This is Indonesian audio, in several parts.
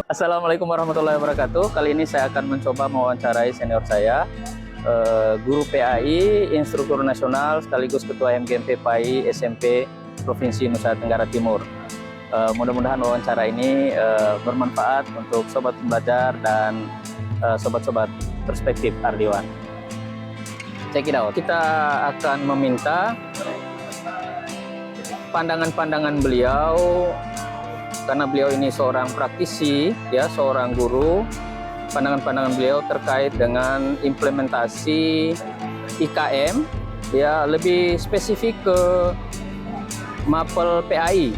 Assalamualaikum warahmatullahi wabarakatuh. Kali ini saya akan mencoba mewawancarai senior saya, guru PAI, instruktur nasional, sekaligus Ketua MGMP PAI SMP Provinsi Nusa Tenggara Timur. Mudah-mudahan wawancara ini bermanfaat untuk sobat pembelajar dan sobat-sobat perspektif Ardiwan. Check it out. Kita akan meminta pandangan-pandangan beliau, karena beliau ini seorang praktisi, ya, seorang guru. Pandangan-pandangan beliau terkait dengan implementasi IKM, ya, lebih spesifik ke MAPEL PAI.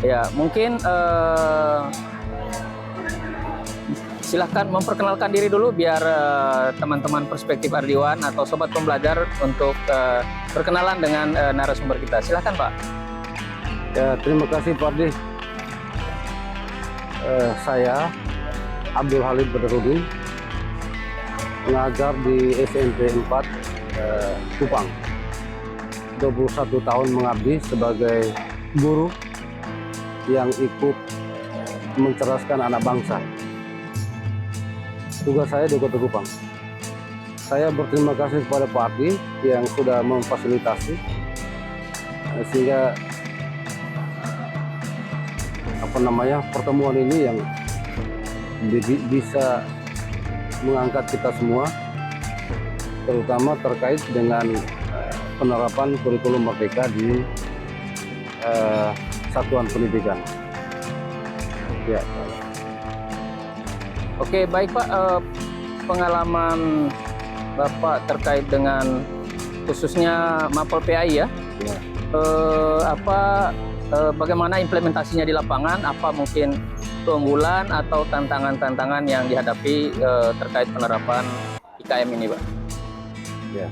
Ya, mungkin silahkan memperkenalkan diri dulu biar teman-teman perspektif Ardiwan atau sobat pembelajar untuk berkenalan dengan narasumber kita. Silahkan, Pak. Ya, terima kasih Pak Ardi. Saya Abdul Halid Badarudin, mengajar di SMP 4 Kupang. 21 tahun mengabdi sebagai guru yang ikut mencerdaskan anak bangsa. Tugas saya di Kota Kupang. Saya berterima kasih kepada Pak Ardi yang sudah memfasilitasi sehingga pertemuan ini yang bisa mengangkat kita semua, terutama terkait dengan penerapan kurikulum merdeka di satuan pendidikan. Ya. Oke, baik Pak. Pengalaman Bapak terkait dengan khususnya MAPEL PAI, ya. Ya. Bagaimana implementasinya di lapangan? Apa mungkin keunggulan atau tantangan-tantangan yang dihadapi terkait penerapan IKM ini, Pak? Ya.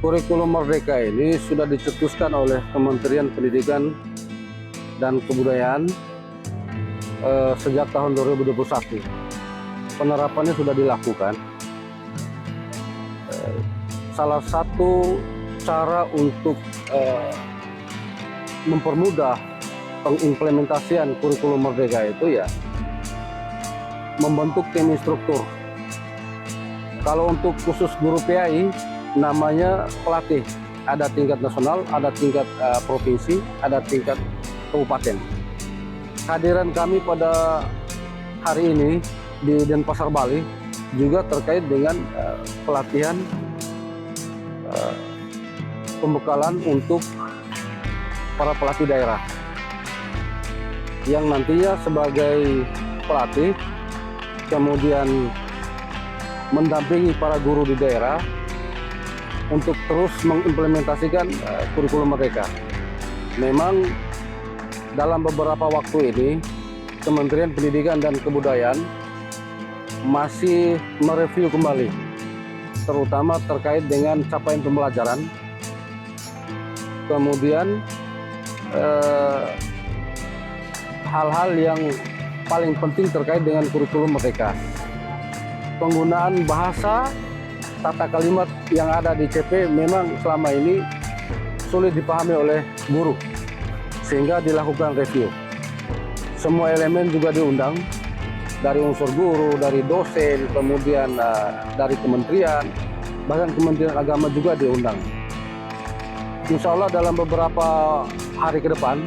Kurikulum merdeka ini sudah dicetuskan oleh Kementerian Pendidikan dan Kebudayaan sejak tahun 2021. Penerapannya sudah dilakukan. Salah satu cara untuk mempermudah pengimplementasian kurikulum merdeka itu, ya, membentuk tim instruktur. Kalau untuk khusus guru PAI, namanya pelatih. Ada tingkat nasional, ada tingkat provinsi, ada tingkat kabupaten. Kehadiran kami pada hari ini di Denpasar, Bali juga terkait dengan pelatihan pembekalan untuk para pelatih daerah yang nantinya sebagai pelatih kemudian mendampingi para guru di daerah untuk terus mengimplementasikan kurikulum merdeka. Memang dalam beberapa waktu ini Kementerian Pendidikan dan Kebudayaan masih mereview kembali, terutama terkait dengan capaian pembelajaran, kemudian hal-hal yang paling penting terkait dengan kurikulum merdeka. Penggunaan bahasa, tata kalimat yang ada di CP memang selama ini sulit dipahami oleh guru, sehingga dilakukan review. Semua elemen juga diundang, dari unsur guru, dari dosen, kemudian dari kementerian, bahkan Kementerian Agama juga diundang. Insya Allah dalam beberapa hari ke depan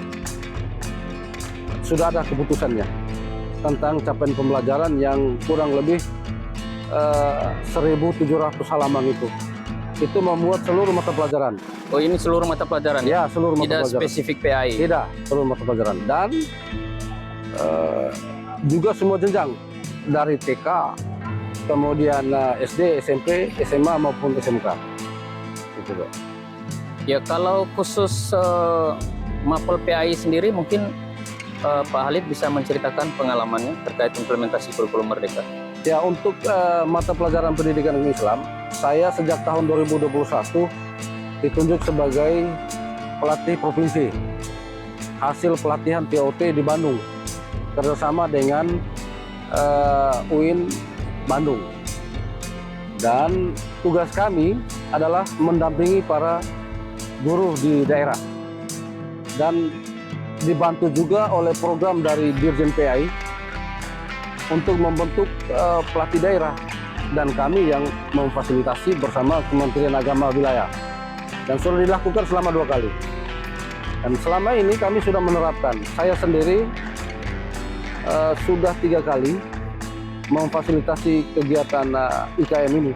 sudah ada keputusannya tentang capaian pembelajaran yang kurang lebih 1.700 halaman itu. Itu memuat seluruh mata pelajaran. Oh, ini seluruh mata pelajaran? Ya, seluruh mata pelajaran. Tidak spesifik PAI? Tidak, seluruh mata pelajaran. Dan juga semua jenjang, dari TK, kemudian SD, SMP, SMA maupun SMK. Gitu, Pak. Ya, kalau khusus MAPEL PAI sendiri, mungkin Pak Halid bisa menceritakan pengalamannya terkait implementasi kurikulum merdeka. Ya, untuk mata pelajaran pendidikan Islam, saya sejak tahun 2021 ditunjuk sebagai pelatih provinsi. Hasil pelatihan TOT di Bandung, kerjasama dengan UIN Bandung. Dan tugas kami adalah mendampingi para guru di daerah dan dibantu juga oleh program dari Dirjen PAI untuk membentuk pelatih daerah, dan kami yang memfasilitasi bersama Kementerian Agama Wilayah, dan sudah dilakukan selama 2 kali. Dan selama ini kami sudah menerapkan, saya sendiri sudah 3 kali memfasilitasi kegiatan IKM ini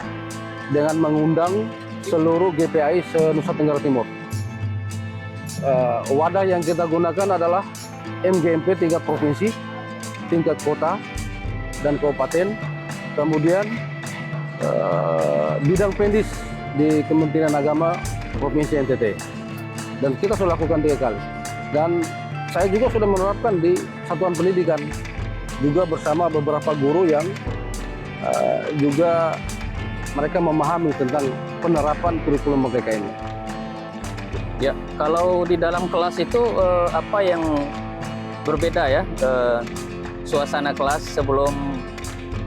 dengan mengundang seluruh GPAI se-Nusa Tenggara Timur. Wadah yang kita gunakan adalah MGMP tingkat provinsi, tingkat kota dan kabupaten, kemudian bidang pendis di Kementerian Agama Provinsi NTT, dan kita sudah lakukan 3 kali. Dan saya juga sudah menerapkan di satuan pendidikan juga bersama beberapa guru yang juga mereka memahami tentang penerapan kurikulum merdeka ini. Ya, kalau di dalam kelas itu apa yang berbeda ya, suasana kelas sebelum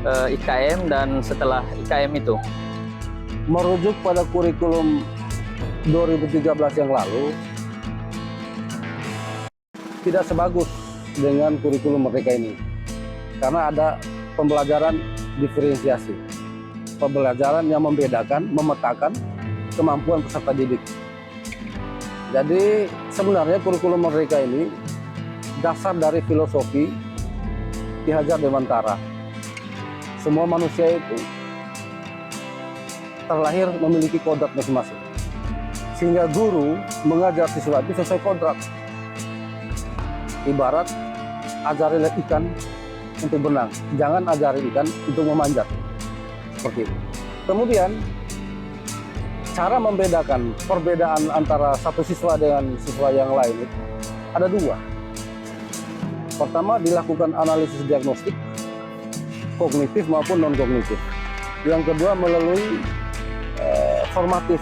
IKM dan setelah IKM itu? Merujuk pada kurikulum 2013 yang lalu, tidak sebagus dengan kurikulum merdeka ini, karena ada pembelajaran diferensiasi, pembelajaran yang membedakan, memetakan kemampuan peserta didik. Jadi sebenarnya kurikulum merdeka ini dasar dari filosofi Ki Hajar Dewantara. Semua manusia itu terlahir memiliki kodrat masing-masing, sehingga guru mengajar siswa itu sesuai kodrat. Ibarat ajarilah ikan untuk berenang, jangan ajari ikan untuk memanjat, seperti itu. Kemudian cara membedakan perbedaan antara satu siswa dengan siswa yang lain itu ada 2. Pertama, dilakukan analisis diagnostik kognitif maupun non kognitif. Yang kedua, melalui formatif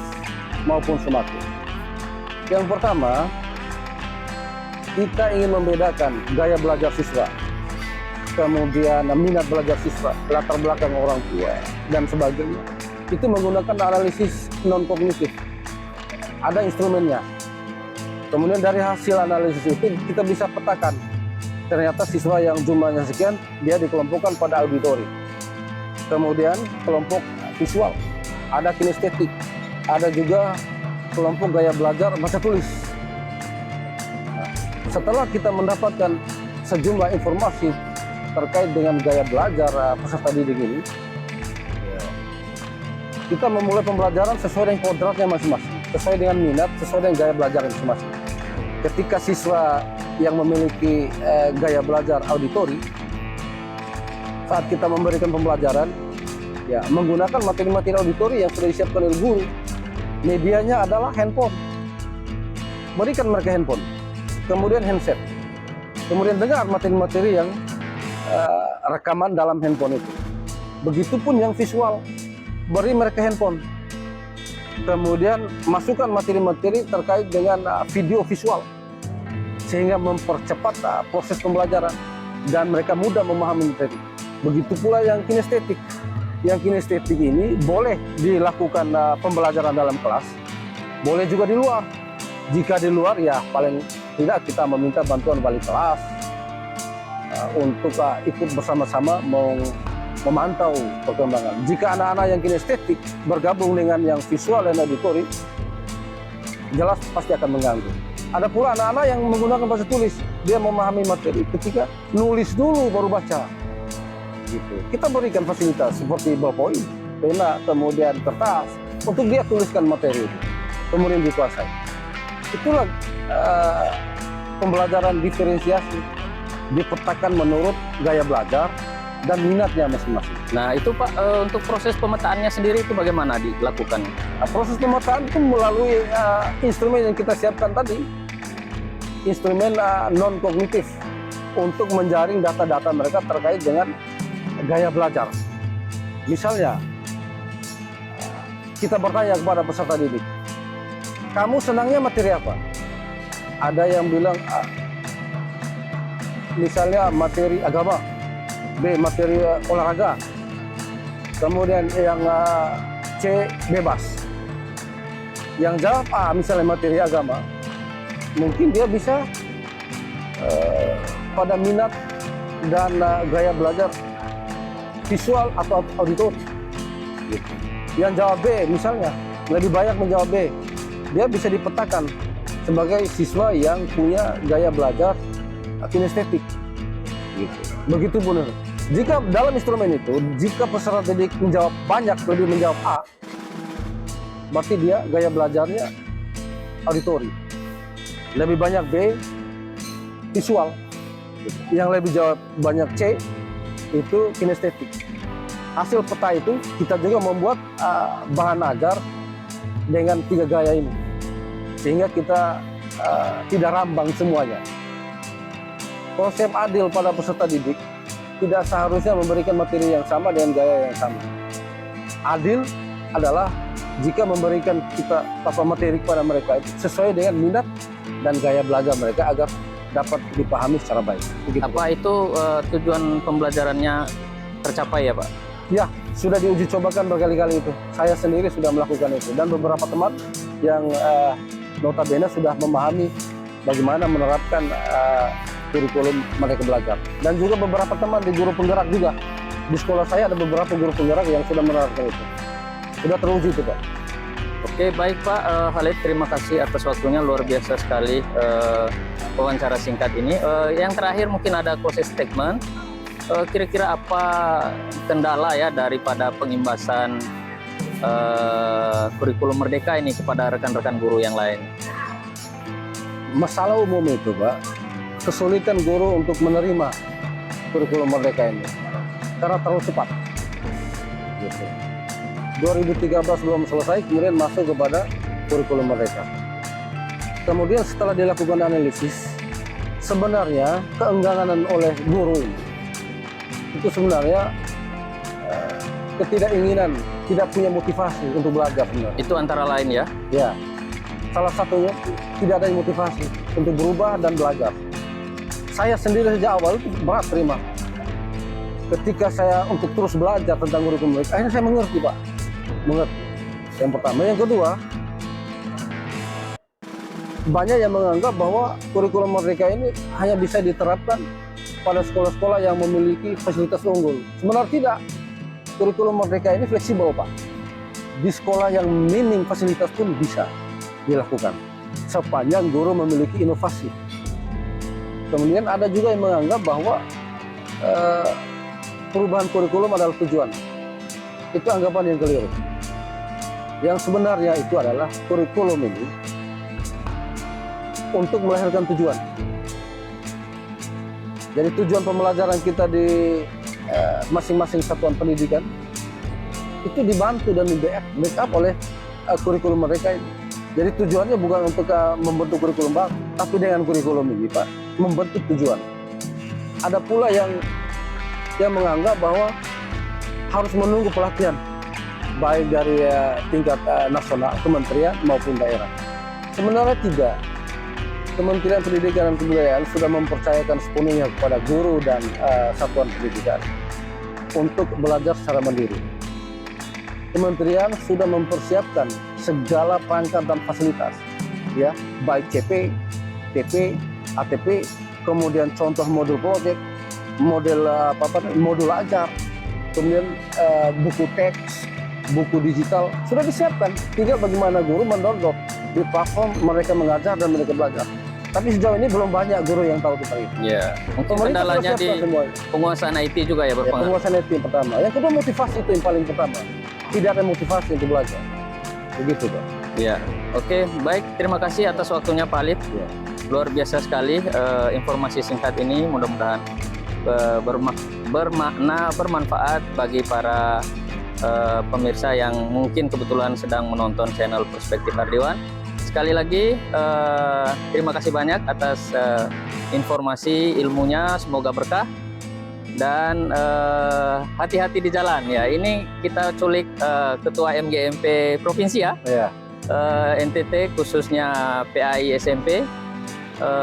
maupun sumatif. Yang pertama, kita ingin membedakan gaya belajar siswa, kemudian minat belajar siswa, latar belakang orang tua, dan sebagainya. Itu menggunakan analisis non-kognitif. Ada instrumennya. Kemudian dari hasil analisis itu kita bisa petakan. Ternyata siswa yang jumlahnya sekian, dia dikelompokkan pada auditori. Kemudian kelompok visual, ada kinestetik, ada juga kelompok gaya belajar baca tulis. Setelah kita mendapatkan sejumlah informasi terkait dengan gaya belajar peserta didik ini, kita memulai pembelajaran sesuai dengan kodratnya masing-masing, sesuai dengan minat, sesuai dengan gaya belajar masing-masing. Ketika siswa yang memiliki gaya belajar auditori, saat kita memberikan pembelajaran, ya menggunakan materi-materi auditori yang sudah disiapkan oleh guru, medianya adalah handphone. Berikan mereka handphone, kemudian handset, kemudian dengar materi-materi yang rekaman dalam handphone itu. Begitupun yang visual, beri mereka handphone, kemudian masukkan materi-materi terkait dengan video visual, sehingga mempercepat proses pembelajaran dan mereka mudah memahami materi. Begitu pula yang kinestetik. Yang kinestetik ini boleh dilakukan pembelajaran dalam kelas, boleh juga di luar. Jika di luar, ya paling tidak kita meminta bantuan wali kelas untuk ikut bersama-sama memantau perkembangan. Jika anak-anak yang kinestetik bergabung dengan yang visual dan auditori, jelas pasti akan mengganggu. Ada pula anak-anak yang menggunakan bahasa tulis, dia memahami materi ketika nulis dulu baru baca. Gitu. Kita berikan fasilitas seperti ballpoint, pena, kemudian kertas untuk dia tuliskan materi itu, kemudian dikuasai. Itulah pembelajaran diferensiasi, dipetakan menurut gaya belajar dan minatnya masing-masing. Nah itu Pak, untuk proses pemetaannya sendiri itu bagaimana dilakukan? Nah, proses pemetaan itu melalui instrumen yang kita siapkan tadi, instrumen non-kognitif, untuk menjaring data-data mereka terkait dengan gaya belajar. Misalnya, kita bertanya kepada peserta didik, kamu senangnya materi apa? Ada yang bilang misalnya materi agama, B materi olahraga, kemudian yang C bebas. Yang jawab A misalnya materi agama, mungkin dia bisa pada minat dan gaya belajar visual atau auditori. Gitu. Yang jawab B misalnya lebih banyak menjawab B, dia bisa dipetakan sebagai siswa yang punya gaya belajar kinestetik. Gitu. Begitu benar. Jika dalam instrumen itu, jika peserta didik menjawab banyak, lebih menjawab A, berarti dia gaya belajarnya auditori. Lebih banyak B, visual. Yang lebih jawab banyak C, itu kinestetik. Hasil peta itu kita juga membuat bahan ajar dengan 3 gaya ini, sehingga kita tidak rambang semuanya. Konsep adil pada peserta didik tidak seharusnya memberikan materi yang sama dengan gaya yang sama. Adil adalah jika memberikan kita materi kepada mereka itu sesuai dengan minat dan gaya belajar mereka agar dapat dipahami secara baik. Begitu. Apa itu tujuan pembelajarannya tercapai ya Pak? Ya, sudah diuji cobakan berkali-kali itu. Saya sendiri sudah melakukan itu dan beberapa teman yang notabene sudah memahami bagaimana menerapkan kurikulum mereka belajar. Dan juga beberapa teman di guru penggerak juga. Di sekolah saya ada beberapa guru penggerak yang sudah menerapkan itu. Sudah teruji itu Pak. Oke, baik Pak Khalid, terima kasih atas waktunya, luar biasa sekali wawancara singkat ini. Yang terakhir mungkin ada closing statement. Kira-kira apa kendala ya daripada pengimbasan kurikulum Merdeka ini kepada rekan-rekan guru yang lain? Masalah umum itu Pak, kesulitan guru untuk menerima kurikulum Merdeka ini karena terlalu cepat. Gitu. 2013 belum selesai, kemudian masuk kepada kurikulum Merdeka. Kemudian setelah dilakukan analisis, sebenarnya keengganan oleh guru ini itu sebenarnya ketidakinginan, tidak punya motivasi untuk belajar sebenarnya. Itu antara lain ya? Ya, salah satunya tidak ada motivasi untuk berubah dan belajar. Saya sendiri sejak awal itu berat terima. Ketika saya untuk terus belajar tentang kurikulum Merdeka, akhirnya saya mengerti Pak. Mengerti. Yang pertama. Yang kedua, banyak yang menganggap bahwa kurikulum Merdeka ini hanya bisa diterapkan pada sekolah-sekolah yang memiliki fasilitas unggul. Sebenarnya tidak. Kurikulum Merdeka ini fleksibel Pak. Di sekolah yang minim fasilitas pun bisa dilakukan, sepanjang guru memiliki inovasi. Kemudian ada juga yang menganggap bahwa perubahan kurikulum adalah tujuan. Itu anggapan yang keliru. Yang sebenarnya itu adalah kurikulum ini untuk melahirkan tujuan. Jadi tujuan pembelajaran kita di masing-masing satuan pendidikan itu dibantu dan di-backup oleh kurikulum mereka ini. Jadi tujuannya bukan untuk membentuk kurikulum baru, tapi dengan kurikulum ini Pak, membentuk tujuan. Ada pula yang menganggap bahwa harus menunggu pelatihan, baik dari tingkat nasional, kementerian maupun daerah. Sebenarnya tidak. Kementerian Pendidikan dan Kebudayaan sudah mempercayakan sepenuhnya kepada guru dan satuan pendidikan untuk belajar secara mandiri. Kementerian sudah mempersiapkan segala perangkat dan fasilitas, ya, baik CP, TP, ATP, kemudian contoh modul proyek, model modul ajar, kemudian buku teks, buku digital sudah disiapkan. Tinggal bagaimana guru mendownload di platform mereka mengajar dan mereka belajar. Tapi sejauh ini belum banyak guru yang tahu tentang itu. Ya, mungkin kendalanya di penguasaan IT juga ya berpengaruh. Penguasaan IT yang pertama. Yang kedua motivasi itu yang paling pertama. Tidak ada motivasi untuk belajar. Begitu Pak. Ya, oke, baik. Terima kasih atas waktunya Pak Khalid. Ya. Luar biasa sekali informasi singkat ini. Mudah-mudahan bermakna, bermanfaat bagi para pemirsa yang mungkin kebetulan sedang menonton channel Perspektif Ardiwan. Sekali lagi terima kasih banyak atas informasi ilmunya, semoga berkah dan hati-hati di jalan ya. Ini kita culik Ketua MGMP Provinsi ya, NTT khususnya PAI SMP.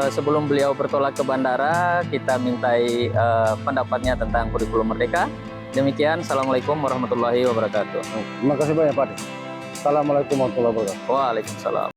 Sebelum beliau bertolak ke bandara, kita mintai pendapatnya tentang kurikulum Merdeka. Demikian, Assalamualaikum warahmatullahi wabarakatuh. Terima kasih banyak Pak. Assalamualaikum warahmatullahi wabarakatuh. Waalaikumsalam.